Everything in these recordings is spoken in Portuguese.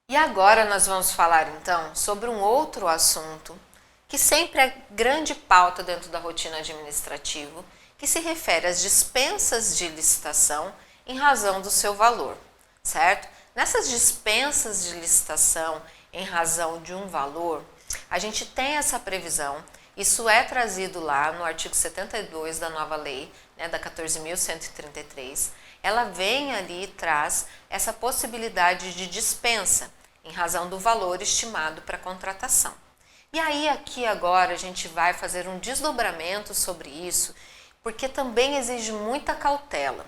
E agora nós vamos falar então sobre um outro assunto que sempre é grande pauta dentro da rotina administrativa, que se refere às dispensas de licitação em razão do seu valor, certo? Nessas dispensas de licitação em razão de um valor, a gente tem essa previsão, isso é trazido lá no artigo 72 da nova lei, da 14.133, ela vem ali e traz essa possibilidade de dispensa em razão do valor estimado para a contratação. E aí aqui agora a gente vai fazer um desdobramento sobre isso, porque também exige muita cautela.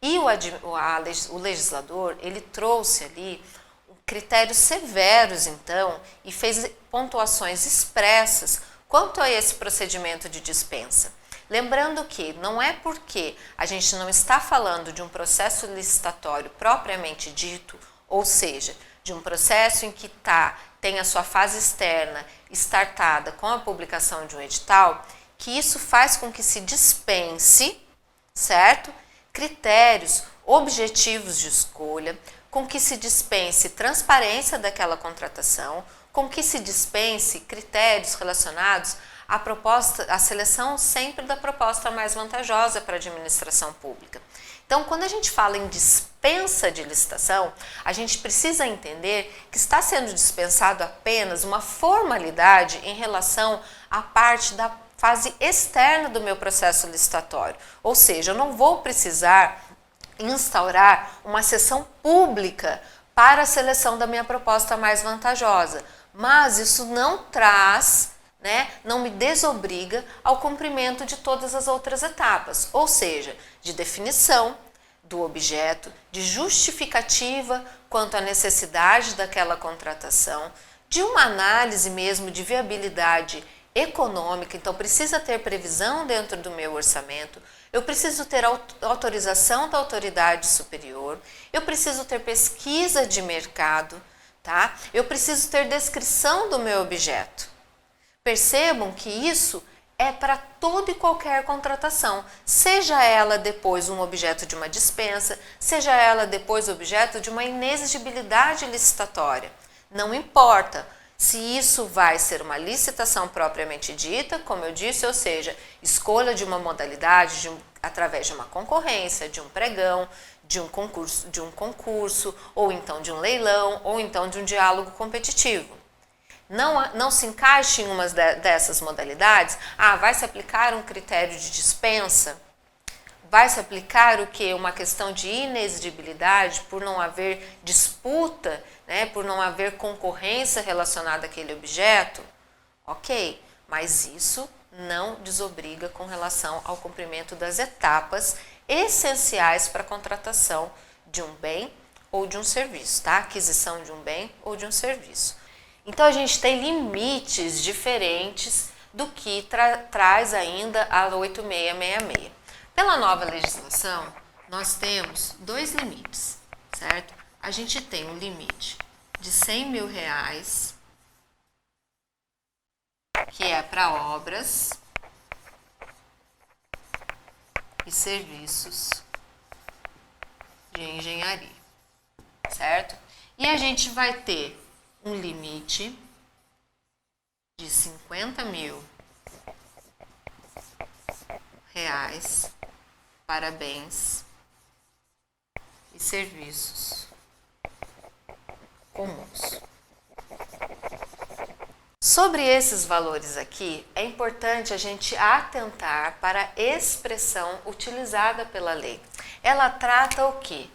E o legislador, ele trouxe ali critérios severos então e fez pontuações expressas quanto a esse procedimento de dispensa. Lembrando que não é porque a gente não está falando de um processo licitatório propriamente dito, ou seja, de um processo em que tem a sua fase externa startada com a publicação de um edital, que isso faz com que se dispense, certo? Critérios objetivos de escolha, com que se dispense transparência daquela contratação, com que se dispense critérios relacionados à seleção sempre da proposta mais vantajosa para a administração pública. Então, quando a gente fala em dispensa de licitação, a gente precisa entender que está sendo dispensado apenas uma formalidade em relação à parte da fase externa do meu processo licitatório. Ou seja, eu não vou precisar instaurar uma sessão pública para a seleção da minha proposta mais vantajosa, mas isso não traz, não me desobriga ao cumprimento de todas as outras etapas, ou seja, de definição do objeto, de justificativa quanto à necessidade daquela contratação, de uma análise mesmo de viabilidade econômica, então precisa ter previsão dentro do meu orçamento, eu preciso ter autorização da autoridade superior, eu preciso ter pesquisa de mercado, tá? Eu preciso ter descrição do meu objeto. Percebam que isso é para toda e qualquer contratação, seja ela depois um objeto de uma dispensa, seja ela depois objeto de uma inexigibilidade licitatória. Não importa se isso vai ser uma licitação propriamente dita, como eu disse, ou seja, escolha de uma modalidade através de uma concorrência, de um pregão, de um concurso, ou então de um leilão, ou então de um diálogo competitivo. Não se encaixe em uma dessas modalidades, vai se aplicar um critério de dispensa, vai se aplicar o quê? Uma questão de inexigibilidade por não haver disputa, por não haver concorrência relacionada àquele objeto? Ok, mas isso não desobriga com relação ao cumprimento das etapas essenciais para a contratação de um bem ou de um serviço, tá? Aquisição de um bem ou de um serviço. Então a gente tem limites diferentes do que traz ainda a 8666. Pela nova legislação, nós temos dois limites, certo? A gente tem um limite de R$100 mil, que é para obras e serviços de engenharia, certo? E a gente vai ter um limite de R$50 mil para bens e serviços comuns. Sobre esses valores aqui, é importante a gente atentar para a expressão utilizada pela lei. Ela trata o quê?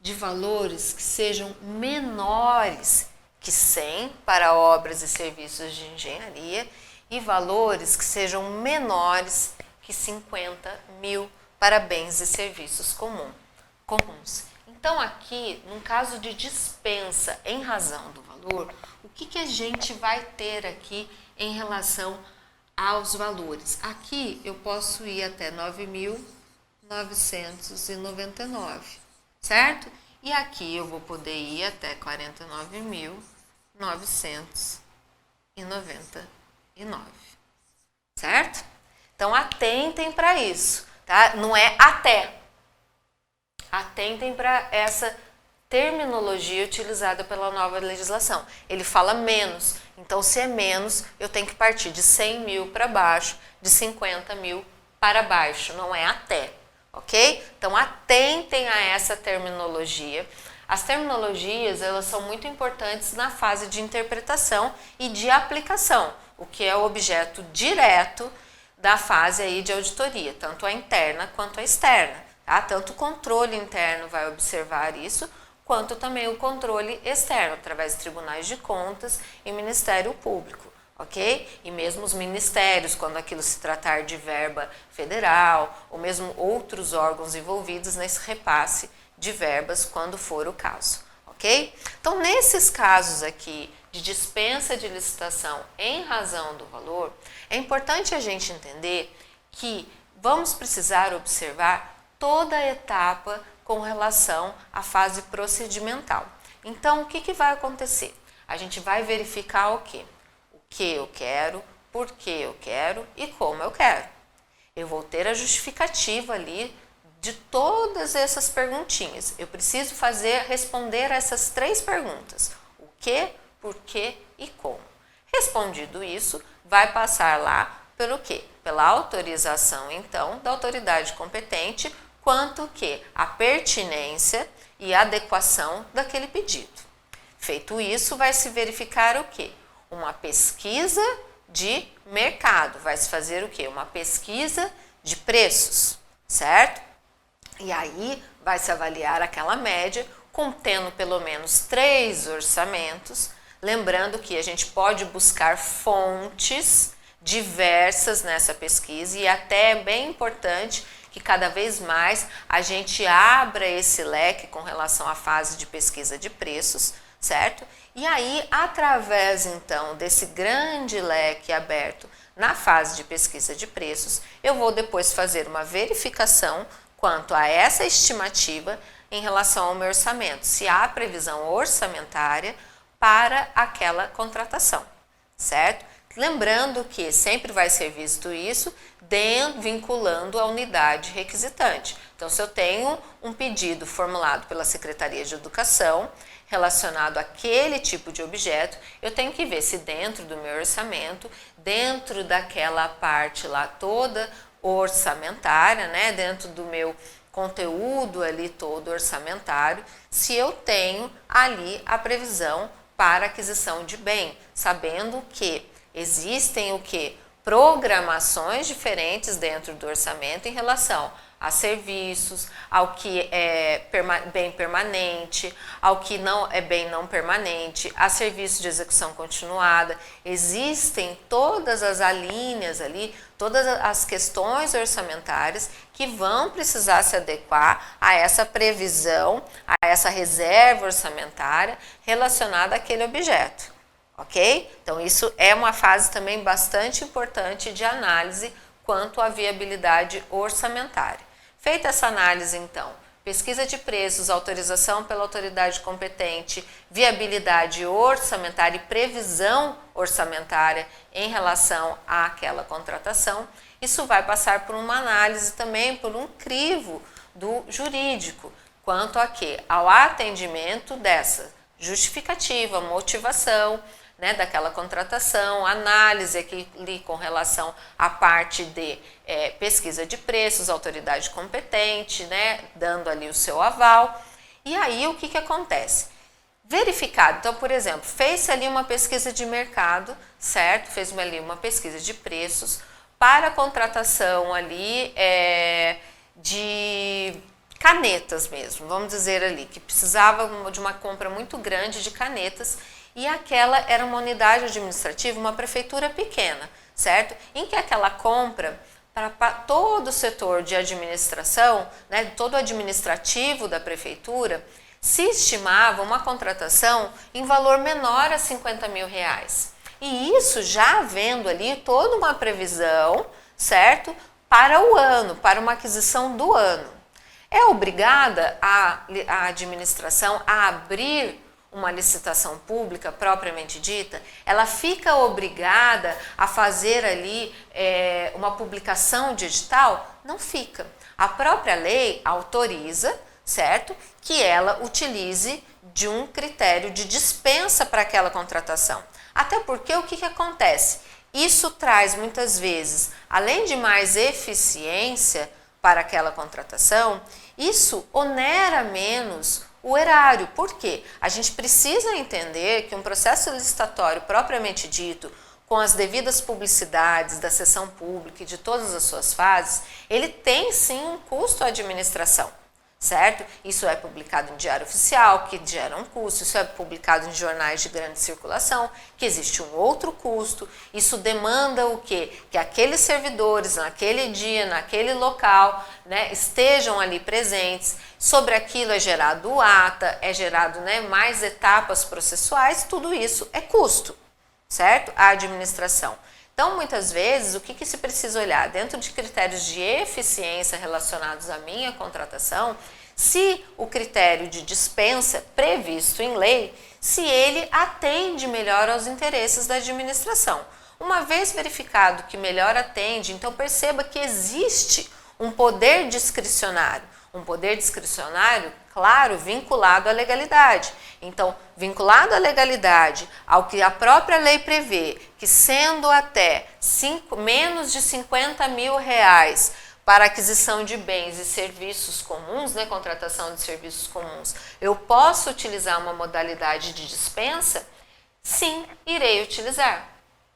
De valores que sejam menores que 100 para obras e serviços de engenharia e valores que sejam menores que 50 mil para bens e serviços comuns. Então aqui, num caso de dispensa em razão do valor, o que a gente vai ter aqui em relação aos valores? Aqui eu posso ir até 9.999, certo? E aqui eu vou poder ir até 49.999, certo? Então atentem para isso, tá? Não é até. Atentem para essa terminologia utilizada pela nova legislação. Ele fala menos, então se é menos, eu tenho que partir de 100 mil para baixo, de 50 mil para baixo, não é até, ok? Então atentem a essa terminologia. As terminologias, elas são muito importantes na fase de interpretação e de aplicação, o que é o objeto direto da fase aí de auditoria, tanto a interna quanto a externa, tá? Tanto o controle interno vai observar isso, quanto também o controle externo, através de tribunais de contas e Ministério Público, ok? E mesmo os ministérios, quando aquilo se tratar de verba federal, ou mesmo outros órgãos envolvidos nesse repasse de verbas, quando for o caso, ok? Então, nesses casos aqui de dispensa de licitação em razão do valor, é importante a gente entender que vamos precisar observar toda a etapa com relação à fase procedimental. Então, o que vai acontecer? A gente vai verificar o quê? O que eu quero, por que eu quero e como eu quero. Eu vou ter a justificativa ali de todas essas perguntinhas. Eu preciso responder essas 3 perguntas. O que, por que e como. Respondido isso, vai passar lá pelo quê? Pela autorização, então, da autoridade competente, quanto que a pertinência e adequação daquele pedido. Feito isso, vai se verificar o quê? Uma pesquisa de mercado, vai se fazer o quê? Uma pesquisa de preços, certo? E aí vai se avaliar aquela média, contendo pelo menos 3 orçamentos, lembrando que a gente pode buscar fontes diversas nessa pesquisa e até é bem importante que cada vez mais a gente abra esse leque com relação à fase de pesquisa de preços, certo? E aí, através então desse grande leque aberto na fase de pesquisa de preços, eu vou depois fazer uma verificação quanto a essa estimativa em relação ao meu orçamento, se há previsão orçamentária para aquela contratação, certo? Lembrando que sempre vai ser visto isso vinculando a unidade requisitante. Então, se eu tenho um pedido formulado pela Secretaria de Educação relacionado àquele tipo de objeto, eu tenho que ver se dentro do meu orçamento, dentro daquela parte lá toda orçamentária, né, dentro do meu conteúdo ali todo orçamentário, se eu tenho ali a previsão para aquisição de bem, sabendo que existem o que? Programações diferentes dentro do orçamento em relação a serviços, ao que é bem permanente, ao que não é bem não permanente, a serviços de execução continuada. Existem todas as alíneas ali, todas as questões orçamentárias que vão precisar se adequar a essa previsão, a essa reserva orçamentária relacionada àquele objeto. Ok? Então, isso é uma fase também bastante importante de análise quanto à viabilidade orçamentária. Feita essa análise, então, pesquisa de preços, autorização pela autoridade competente, viabilidade orçamentária e previsão orçamentária em relação àquela contratação, isso vai passar por uma análise também, por um crivo do jurídico, quanto a quê? Ao atendimento dessa justificativa, motivação, né, daquela contratação, análise aqui ali com relação à parte de pesquisa de preços, autoridade competente, né, dando ali o seu aval. E aí o que acontece? Verificado, então, por exemplo, fez ali uma pesquisa de mercado, certo? Fez ali uma pesquisa de preços para a contratação ali de canetas mesmo, vamos dizer ali, que precisava de uma compra muito grande de canetas. E aquela era uma unidade administrativa, uma prefeitura pequena, certo? Em que aquela compra, para todo o setor de administração, né, todo o administrativo da prefeitura, se estimava uma contratação em valor menor a 50 mil reais. E isso já havendo ali toda uma previsão, certo? Para o ano, para uma aquisição do ano. É obrigada a administração a abrir uma licitação pública propriamente dita, ela fica obrigada a fazer ali uma publicação digital? Não fica. A própria lei autoriza, certo? Que ela utilize de um critério de dispensa para aquela contratação. Até porque o que acontece? Isso traz muitas vezes, além de mais eficiência para aquela contratação, isso onera menos o erário. Por quê? A gente precisa entender que um processo licitatório propriamente dito, com as devidas publicidades da sessão pública e de todas as suas fases, ele tem sim um custo à administração, certo? Isso é publicado em diário oficial, que gera um custo, isso é publicado em jornais de grande circulação, que existe um outro custo, isso demanda o quê? Que aqueles servidores naquele dia, naquele local, né, estejam ali presentes, sobre aquilo é gerado ata, é gerado, né, mais etapas processuais, tudo isso é custo, certo? A administração. Então, muitas vezes, o que se precisa olhar? Dentro de critérios de eficiência relacionados à minha contratação, se o critério de dispensa previsto em lei, se ele atende melhor aos interesses da administração. Uma vez verificado que melhor atende, então perceba que existe um poder discricionário. Um poder discricionário, claro, vinculado à legalidade. Então, vinculado à legalidade, ao que a própria lei prevê, que sendo até menos de 50 mil reais para aquisição de bens e serviços comuns, né, contratação de serviços comuns, eu posso utilizar uma modalidade de dispensa? Sim, irei utilizar,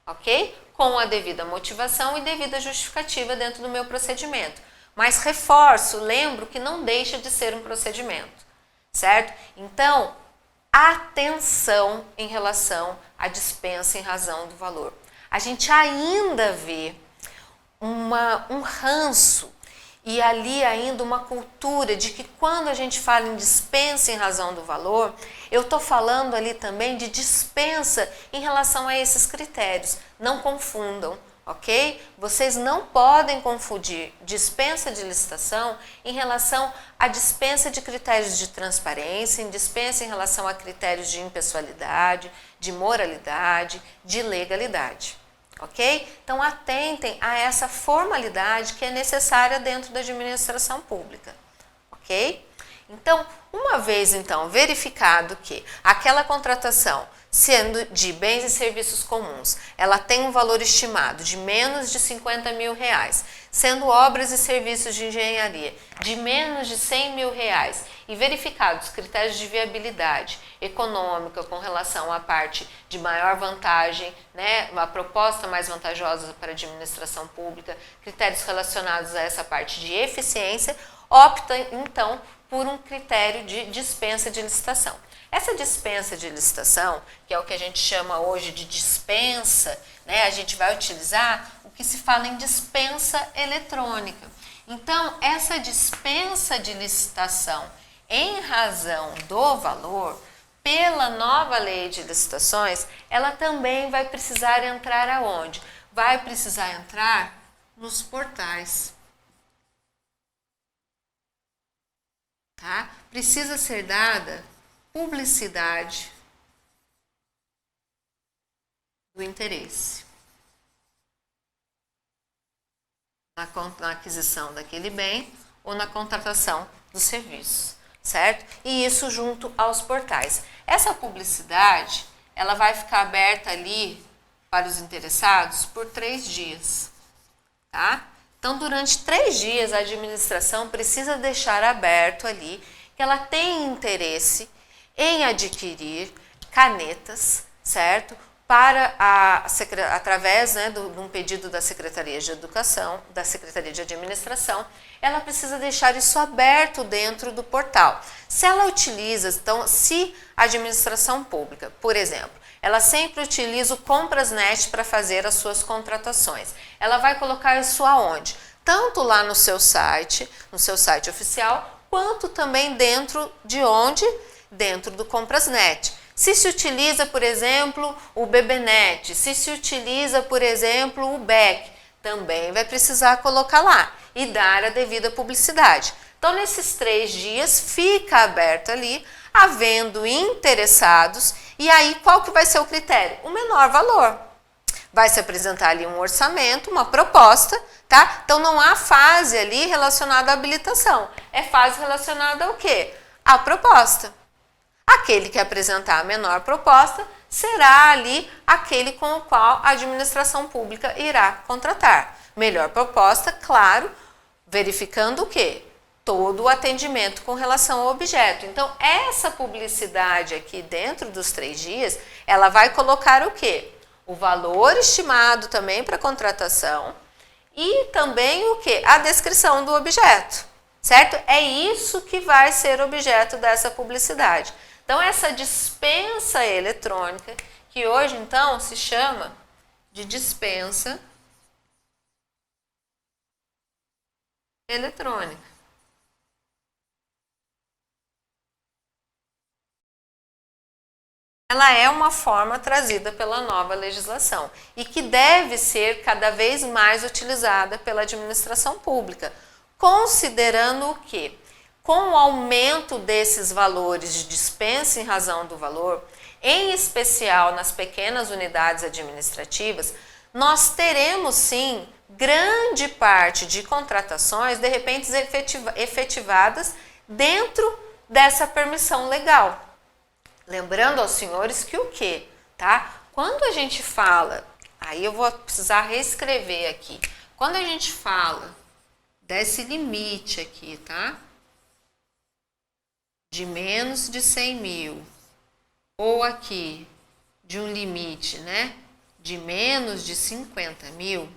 ok? Com a devida motivação e devida justificativa dentro do meu procedimento. Mas reforço, lembro que não deixa de ser um procedimento, certo? Então, atenção em relação à dispensa em razão do valor. A gente ainda vê um ranço e ali ainda uma cultura de que quando a gente fala em dispensa em razão do valor, eu estou falando ali também de dispensa em relação a esses critérios. Não confundam. Ok? Vocês não podem confundir dispensa de licitação em relação à dispensa de critérios de transparência, em dispensa em relação a critérios de impessoalidade, de moralidade, de legalidade. Ok? Então atentem a essa formalidade que é necessária dentro da administração pública. Ok? Então, uma vez então verificado que aquela contratação sendo de bens e serviços comuns, ela tem um valor estimado de menos de 50 mil reais, sendo obras e serviços de engenharia de menos de 100 mil reais e verificados critérios de viabilidade econômica com relação à parte de maior vantagem, né, uma proposta mais vantajosa para a administração pública, critérios relacionados a essa parte de eficiência, opta então por um critério de dispensa de licitação. Essa dispensa de licitação, que é o que a gente chama hoje de dispensa, né, a gente vai utilizar o que se fala em dispensa eletrônica. Então, essa dispensa de licitação em razão do valor, pela nova lei de licitações, ela também vai precisar entrar aonde? Vai precisar entrar nos portais. Tá? Precisa ser dada publicidade do interesse na aquisição daquele bem ou na contratação do serviço, certo? E isso junto aos portais. Essa publicidade, ela vai ficar aberta ali para os interessados por 3 dias, tá? Então, durante 3 dias, a administração precisa deixar aberto ali que ela tem interesse em adquirir canetas, certo? Para através, né, de um pedido da Secretaria de Educação, da Secretaria de Administração, ela precisa deixar isso aberto dentro do portal. Se ela utiliza, então, se a administração pública, por exemplo, ela sempre utiliza o Comprasnet para fazer as suas contratações, ela vai colocar isso aonde? Tanto lá no seu site oficial, quanto também dentro de onde? Dentro do Comprasnet. Se utiliza, por exemplo, o BBNet, se utiliza, por exemplo, o BEC, também vai precisar colocar lá e dar a devida publicidade. Então, nesses 3 dias, fica aberto ali, havendo interessados, e aí qual que vai ser o critério? O menor valor. Vai se apresentar ali um orçamento, uma proposta, tá? Então não há fase ali relacionada à habilitação. É fase relacionada ao quê? À proposta. Aquele que apresentar a menor proposta será ali aquele com o qual a administração pública irá contratar. Melhor proposta, claro, verificando o quê? Todo o atendimento com relação ao objeto. Então, essa publicidade aqui dentro dos 3 dias, ela vai colocar o quê? O valor estimado também para contratação e também o quê? A descrição do objeto, certo? É isso que vai ser objeto dessa publicidade. Então, essa dispensa eletrônica, que hoje, então, se chama de dispensa eletrônica. Ela é uma forma trazida pela nova legislação e que deve ser cada vez mais utilizada pela administração pública, considerando o quê? Com o aumento desses valores de dispensa em razão do valor, em especial nas pequenas unidades administrativas, nós teremos sim grande parte de contratações de repente efetivadas dentro dessa permissão legal. Lembrando aos senhores que o quê? Tá? Quando a gente fala, aí eu vou precisar reescrever aqui, quando a gente fala desse limite aqui, tá? De menos de 100 mil, ou aqui de um limite, né? De menos de 50 mil,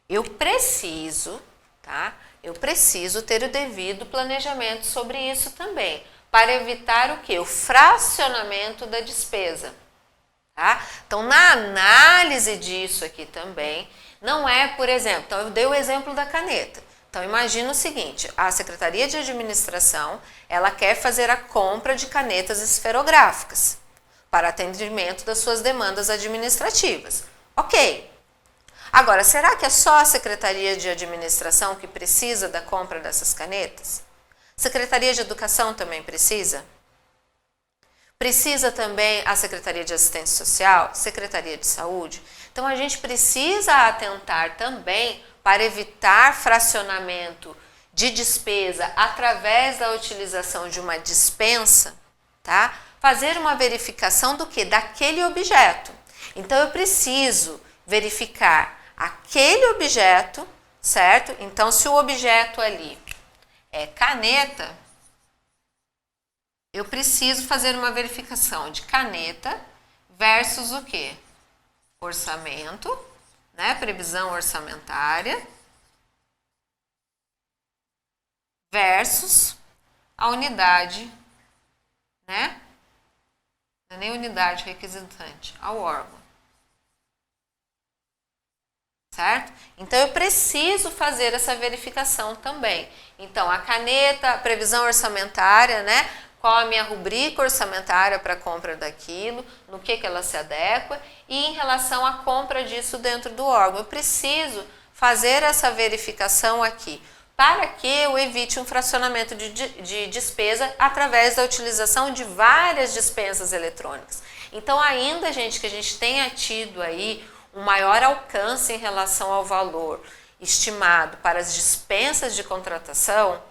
eu preciso, tá? Eu preciso ter o devido planejamento sobre isso também, para evitar o quê? O fracionamento da despesa, tá? Então, na análise disso aqui também, não é, por exemplo, então eu dei o exemplo da caneta. Então, imagina o seguinte, a Secretaria de Administração, ela quer fazer a compra de canetas esferográficas para atendimento das suas demandas administrativas. Ok. Agora, será que é só a Secretaria de Administração que precisa da compra dessas canetas? Secretaria de Educação também precisa? Precisa também a Secretaria de Assistência Social, Secretaria de Saúde? Então, a gente precisa atentar também para evitar fracionamento de despesa através da utilização de uma dispensa, tá? Fazer uma verificação do que? Daquele objeto. Então, eu preciso verificar aquele objeto, certo? Então, se o objeto ali é caneta, eu preciso fazer uma verificação de caneta versus o quê? Orçamento, né? Previsão orçamentária versus a unidade, né? Não é nem unidade requisitante, ao órgão. Certo? Então, eu preciso fazer essa verificação também. Então, a caneta, a previsão orçamentária, né? Qual a minha rubrica orçamentária para a compra daquilo, no que ela se adequa e em relação à compra disso dentro do órgão. Eu preciso fazer essa verificação aqui para que eu evite um fracionamento de despesa através da utilização de várias dispensas eletrônicas. Então, ainda, gente, que a gente tenha tido aí um maior alcance em relação ao valor estimado para as dispensas de contratação,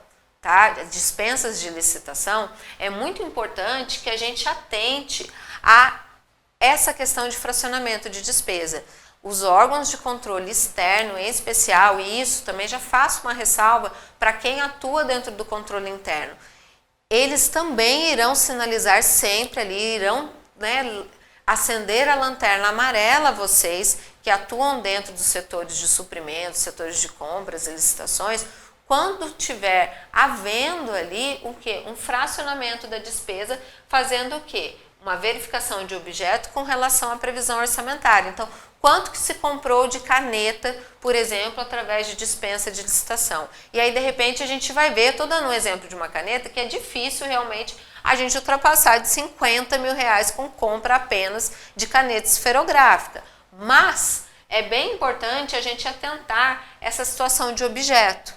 tá? Dispensas de licitação, é muito importante que a gente atente a essa questão de fracionamento de despesa. Os órgãos de controle externo, em especial, e isso também já faço uma ressalva para quem atua dentro do controle interno, eles também irão sinalizar sempre ali, irão, né, acender a lanterna amarela a vocês que atuam dentro dos setores de suprimentos, setores de compras e licitações, quando tiver havendo ali o quê? Um fracionamento da despesa, fazendo o quê? Uma verificação de objeto com relação à previsão orçamentária. Então, quanto que se comprou de caneta, por exemplo, através de dispensa de licitação. E aí, de repente, a gente vai ver, estou dando um exemplo de uma caneta, que é difícil realmente a gente ultrapassar de 50 mil reais com compra apenas de caneta esferográfica. Mas é bem importante a gente atentar essa situação de objeto,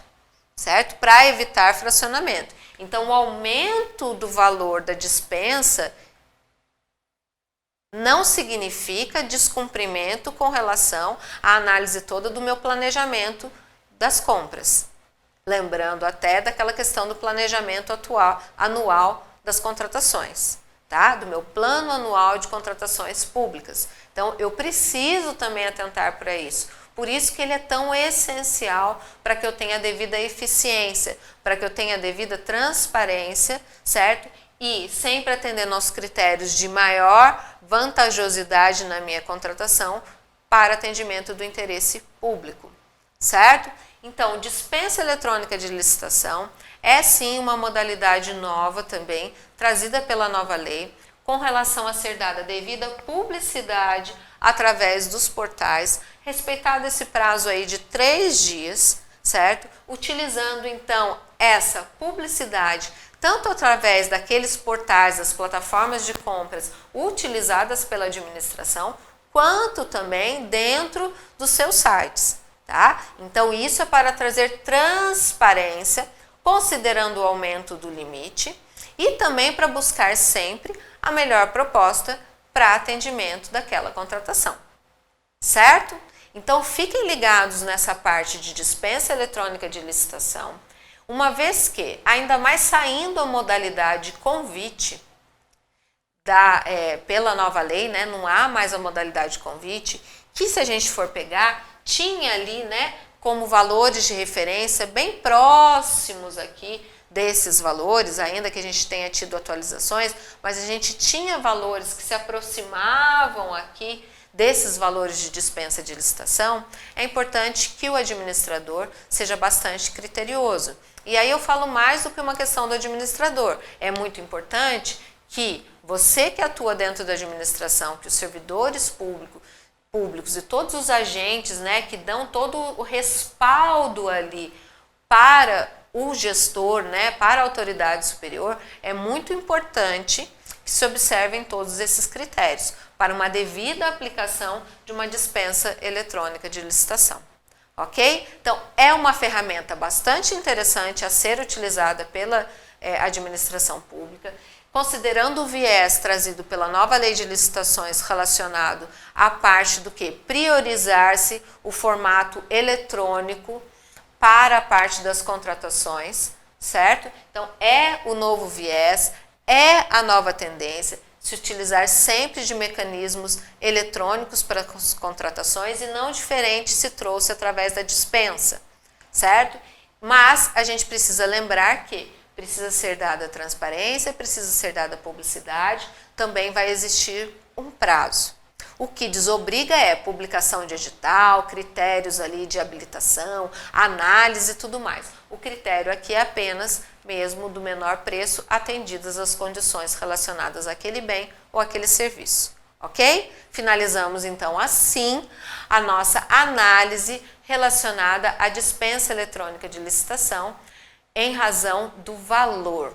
certo? Para evitar fracionamento. Então, o aumento do valor da dispensa não significa descumprimento com relação à análise toda do meu planejamento das compras. Lembrando até daquela questão do planejamento anual das contratações, tá? Do meu plano anual de contratações públicas. Então, eu preciso também atentar para isso. Por isso que ele é tão essencial para que eu tenha a devida eficiência, para que eu tenha a devida transparência, certo? E sempre atendendo aos critérios de maior vantajosidade na minha contratação para atendimento do interesse público, certo? Então, dispensa eletrônica de licitação é sim uma modalidade nova também, trazida pela nova lei, com relação a ser dada devida publicidade através dos portais, respeitado esse prazo aí de 3 dias, certo? Utilizando então essa publicidade tanto através daqueles portais, das plataformas de compras utilizadas pela administração, quanto também dentro dos seus sites, tá? Então isso é para trazer transparência, considerando o aumento do limite e também para buscar sempre a melhor proposta para atendimento daquela contratação, certo? Então fiquem ligados nessa parte de dispensa eletrônica de licitação, uma vez que, ainda mais saindo a modalidade convite, pela nova lei, né, não há mais a modalidade convite, que se a gente for pegar, tinha ali, né, como valores de referência bem próximos aqui desses valores, ainda que a gente tenha tido atualizações, mas a gente tinha valores que se aproximavam aqui desses valores de dispensa de licitação. É importante que o administrador seja bastante criterioso. E aí eu falo mais do que uma questão do administrador. É muito importante que você que atua dentro da administração, que os servidores públicos e todos os agentes, né, que dão todo o respaldo ali para o gestor, né, para a autoridade superior, é muito importante que se observem todos esses critérios para uma devida aplicação de uma dispensa eletrônica de licitação. Ok? Então, é uma ferramenta bastante interessante a ser utilizada pela administração pública, considerando o viés trazido pela nova lei de licitações relacionado à parte do que? Priorizar-se o formato eletrônico para a parte das contratações, certo? Então, é o novo viés, é a nova tendência, se utilizar sempre de mecanismos eletrônicos para as contratações e não diferente se trouxe através da dispensa, certo? Mas a gente precisa lembrar que precisa ser dada transparência, precisa ser dada publicidade, também vai existir um prazo. O que desobriga é publicação de edital, critérios ali de habilitação, análise e tudo mais. O critério aqui é apenas mesmo do menor preço, atendidas as condições relacionadas àquele bem ou àquele serviço, ok? Finalizamos então assim a nossa análise relacionada à dispensa eletrônica de licitação em razão do valor.